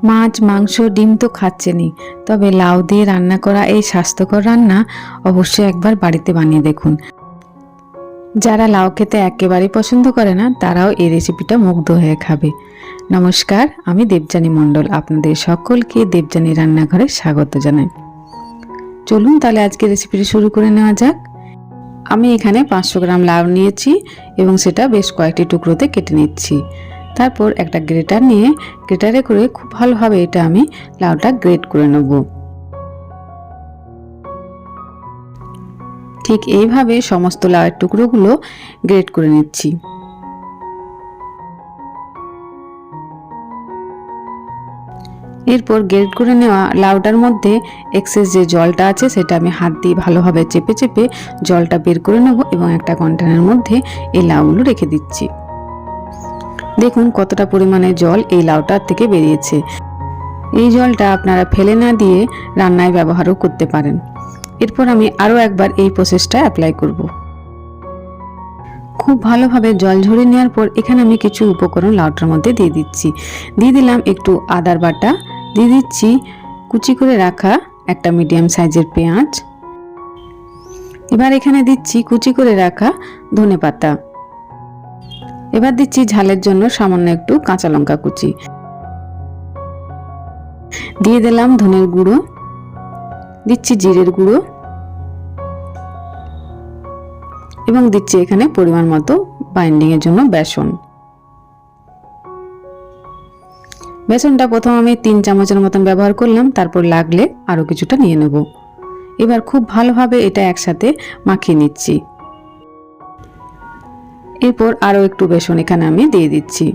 মাছ, মাংস, ডিম তো খাচ্ছেনই, তবে লাউ দিয়ে রান্না করা এই স্বাস্থ্যকর রান্না অবশ্যই একবার বাড়িতে বানিয়ে দেখুন। যারা লাউ খেতে একেবারেই পছন্দ করে না তারাও এই রেসিপিটা মুগ্ধ হয়ে খাবে। নমস্কার, আমি দেবযানী মণ্ডল, আপনাদের সকলকে দেবযানী রান্নাঘরে স্বাগত জানাই। চলুন তাহলে আজকে রেসিপিটি শুরু করে নেওয়া যাক। আমি এখানে 500 গ্রাম লাউ নিয়েছি এবং সেটা বেশ কয়েকটি টুকরোতে কেটে নিচ্ছি। তারপর একটা গ্রেটার নিয়ে গ্রেটারে করে খুব ভালোভাবে এটা আমি লাউটা গ্রেট করে নেব। ঠিক এইভাবে সমস্ত লাউয়ের টুকরোগুলো গ্রেট করে নিচ্ছি। এরপর গ্রেট করে নেওয়া লাউটার মধ্যে এক্সেস যে জলটা আছে সেটা আমি হাত দিয়ে ভালোভাবে চেপে চেপে জলটা বের করে নেব এবং একটা কন্টেনারের মধ্যে এই লাউগুলো রেখে দিচ্ছি। দেখুন কতটা পরিমাণে জল এই লাউটার থেকে বেরিয়েছে। এই জলটা আপনারা ফেলে না দিয়ে রান্নায় ব্যবহারও করতে পারেন। এরপর আমি আরও একবার এই প্রসেসটা অ্যাপ্লাই করব। খুব ভালোভাবে জল ঝরিয়ে নেওয়ার পর এখানে আমি কিছু উপকরণ লাউটার মধ্যে দিয়ে দিচ্ছি। দিয়ে দিলাম একটু আদার বাটা, দিয়ে দিচ্ছি কুচি করে রাখা একটা মিডিয়াম সাইজের পেঁয়াজ। এবার এখানে দিচ্ছি কুচি করে রাখা ধনেপাতা। এবার দিচ্ছি ঝালের জন্য সামান্য একটু কাঁচা লঙ্কা কুচি। দিয়ে দিলাম ধনের গুঁড়ো, দিচ্ছি জিরের গুঁড়ো এবং দিচ্ছি এখানে পরিমাণ মতো বাইন্ডিং এর জন্য বেসন। বেসনটা প্রথম আমি 3 চামচের মতন ব্যবহার করলাম, তারপর লাগলে আরো কিছুটা নিয়ে নেব। এবার খুব ভালোভাবে এটা একসাথে মাখিয়ে নিচ্ছি। এরপর আরো একটু বেসন এখানে আমি দিয়ে দিচ্ছি।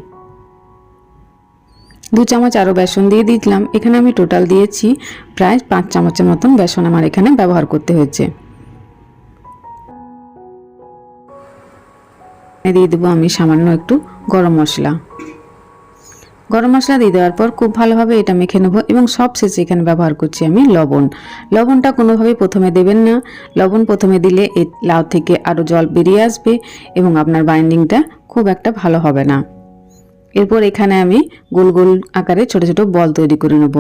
2 চামচ আরো বেসন দিয়ে দিলাম। এখানে আমি টোটাল দিয়েছি প্রায় 5 চামচের মতন বেসন আমার এখানে ব্যবহার করতে হয়েছে। দিয়ে দেবো আমি সামান্য একটু গরম মশলা। গরম মশলা দিয়ে দেওয়ার পর খুব ভালোভাবে এটা মেখে নেব এবং সব শেষে এখানে ব্যবহার করছি আমি লবণ। লবণটা কোনোভাবেই প্রথমে দেবেন না। লবণ প্রথমে দিলে এই লাউ থেকে আরও জল বেরিয়ে আসবে এবং আপনার বাইন্ডিংটা খুব একটা ভালো হবে না। এরপর এখানে আমি গোল গোল আকারে ছোট ছোট বল তৈরি করে নেব।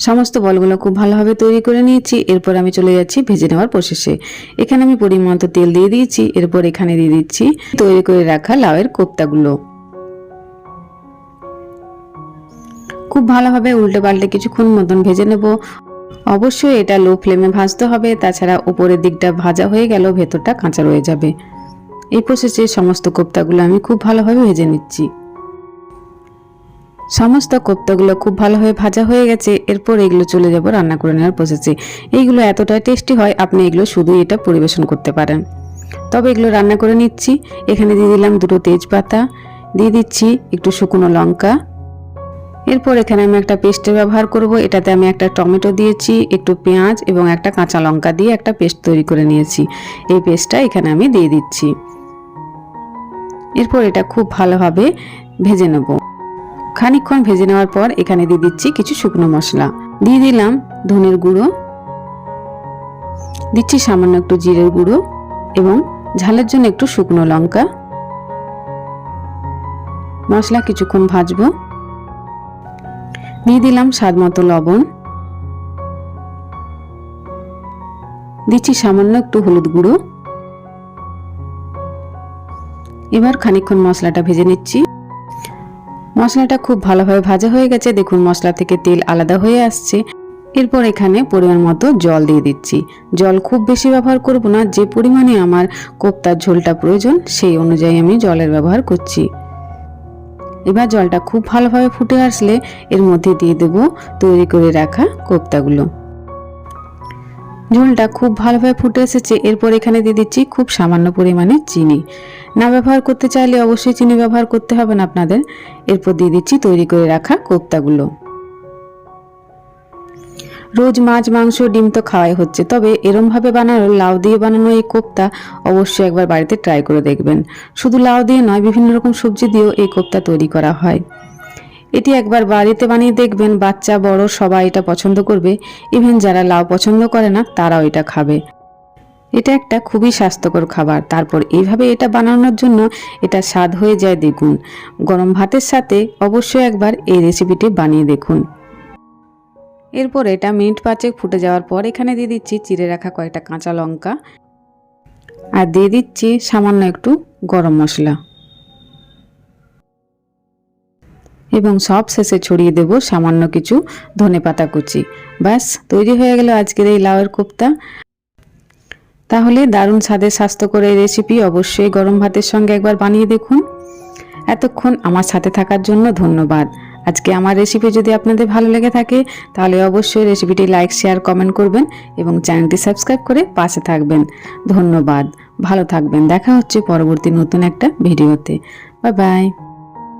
সমস্ত বলগুলো খুব ভালোভাবে তৈরি করে নিয়েছি। এরপর আমি চলে যাচ্ছি ভেজে নেওয়ার প্রসেসে। এখানে আমি পরিমাণ মতো তেল দিয়ে দিয়েছি। এরপর এখানে দিয়ে দিচ্ছি তৈরি করে রাখা লাউয়ের কোপ্তাগুলো। খুব ভালোভাবে উল্টে পাল্টে কিছুক্ষণ মতন ভেজে নেব। অবশ্যই এটা লো ফ্লেমে ভাজতে হবে, তাছাড়া উপরের দিকটা ভাজা হয়ে গেল ভেতরটা কাঁচা রয়ে যাবে। এই প্রসেসে সমস্ত কোপ্তাগুলো আমি খুব ভালোভাবে ভেজে নিচ্ছি। সমস্ত কোপ্তাগুলো খুব ভালোভাবে ভাজা হয়ে গেছে। এরপর এগুলো চলে যাব রান্না করে নেওয়ার প্রসেসে। এইগুলো এতটাই টেস্টি হয়, আপনি এগুলো শুধুই এটা পরিবেশন করতে পারেন। তবে এগুলো রান্না করে নিচ্ছি। এখানে দিয়ে দিলাম 2টো তেজপাতা, দিয়ে দিচ্ছি একটু শুকনো লঙ্কা। এরপর এখানে আমি একটা পেস্টের ব্যবহার করব। এটাতে আমি একটা টমেটো দিয়েছি, একটু পেঁয়াজ এবং একটা কাঁচা লঙ্কা দিয়ে একটা পেস্ট তৈরি করে নিয়েছি। এই পেস্টটা এখানে আমি দিয়ে দিচ্ছি। এরপর এটা খুব ভালোভাবে ভেজে নেব। খানিকক্ষণ ভেজে নেওয়ার পর এখানে দিয়ে দিচ্ছি কিছু শুকনো মশলা। দিয়ে দিলাম ধনের গুঁড়ো, দিচ্ছি সামান্য একটু জিরের গুঁড়ো এবং ঝালের জন্য একটু শুকনো লঙ্কা। মশলা কিছুক্ষণ ভাজবো। দিয়ে দিলাম স্বাদ মতো লবণ, দিচ্ছি সামান্য একটু হলুদ গুঁড়ো। এবার খানিকক্ষণ মশলাটা ভেজে নিচ্ছি। মশলাটা খুব ভালোভাবে ভাজা হয়ে গেছে। দেখুন মশলা থেকে তেল আলাদা হয়ে আসছে। এরপর এখানে পরিমাণ মতো জল দিয়ে দিচ্ছি। জল খুব বেশি ব্যবহার করব না, যে পরিমাণে আমার কোপ্তার ঝোলটা প্রয়োজন সেই অনুযায়ী আমি জলের ব্যবহার করছি। এবার জলটা খুব ভালোভাবে ফুটে আসলে এর মধ্যে দিয়ে দেব তৈরি করে রাখা কোপ্তাগুলো। ঝোলটা খুব ভালোভাবে ফুটে এসেছে। এরপর এখানে দিয়ে দিচ্ছি খুব সামান্য পরিমাণে চিনি। না ব্যবহার করতে চাইলে অবশ্যই চিনি ব্যবহার করতে হবে না আপনাদের। এরপর দিয়ে দিচ্ছি তৈরি করে রাখা কোপ্তাগুলো। রোজ মাছ, মাংস, ডিম তো খাওয়াই হচ্ছে, তবে এরমভাবে বানানো লাউ দিয়ে বানানো এই কোপ্তা অবশ্যই একবার বাড়িতে ট্রাই করে দেখবেন। শুধু লাউ দিয়ে নয়, বিভিন্ন রকম সবজি দিয়েও এই কোপ্তা তৈরি করা হয়। এটি একবার বাড়িতে বানিয়ে দেখবেন, বাচ্চা বড় সবাই এটা পছন্দ করবে। ইভেন যারা লাউ পছন্দ করে না তারাও এটা খাবে। এটা একটা খুবই স্বাস্থ্যকর খাবার। তারপর এইভাবে এটা বানানোর জন্য এটা স্বাদ হয়ে যায় দ্বিগুণ। গরম ভাতের সাথে অবশ্যই একবার এই রেসিপিটি বানিয়ে দেখুন। এরপর এটা মিনিট 5 ফুটে যাওয়ার পর এখানে দিয়ে দিচ্ছি চিড়ে রাখা কয়েকটা কাঁচা লঙ্কা আর দিয়ে দিচ্ছি সামান্য একটু গরম মশলা এবং সব শেষে ছড়িয়ে দেব সামান্য কিছু ধনেপাতা কুচি। ব্যাস তৈরি হয়ে গেল আজকের এই লাউয়ের কোপ্তা। তাহলে দারুণ স্বাদের স্বাস্থ্যকর এই রেসিপি অবশ্যই গরম ভাতের সঙ্গে একবার বানিয়ে দেখুন। এতক্ষণ আমার সাথে থাকার জন্য ধন্যবাদ। আজকে আমার রেসিপি যদি আপনাদের ভালো লেগে থাকে তাহলে অবশ্যই রেসিপিটি লাইক, শেয়ার, কমেন্ট করবেন এবং চ্যানেলটি সাবস্ক্রাইব করে পাশে থাকবেন। ধন্যবাদ, ভালো থাকবেন। দেখা হচ্ছে পরবর্তী নতুন একটা ভিডিওতে। Bye bye.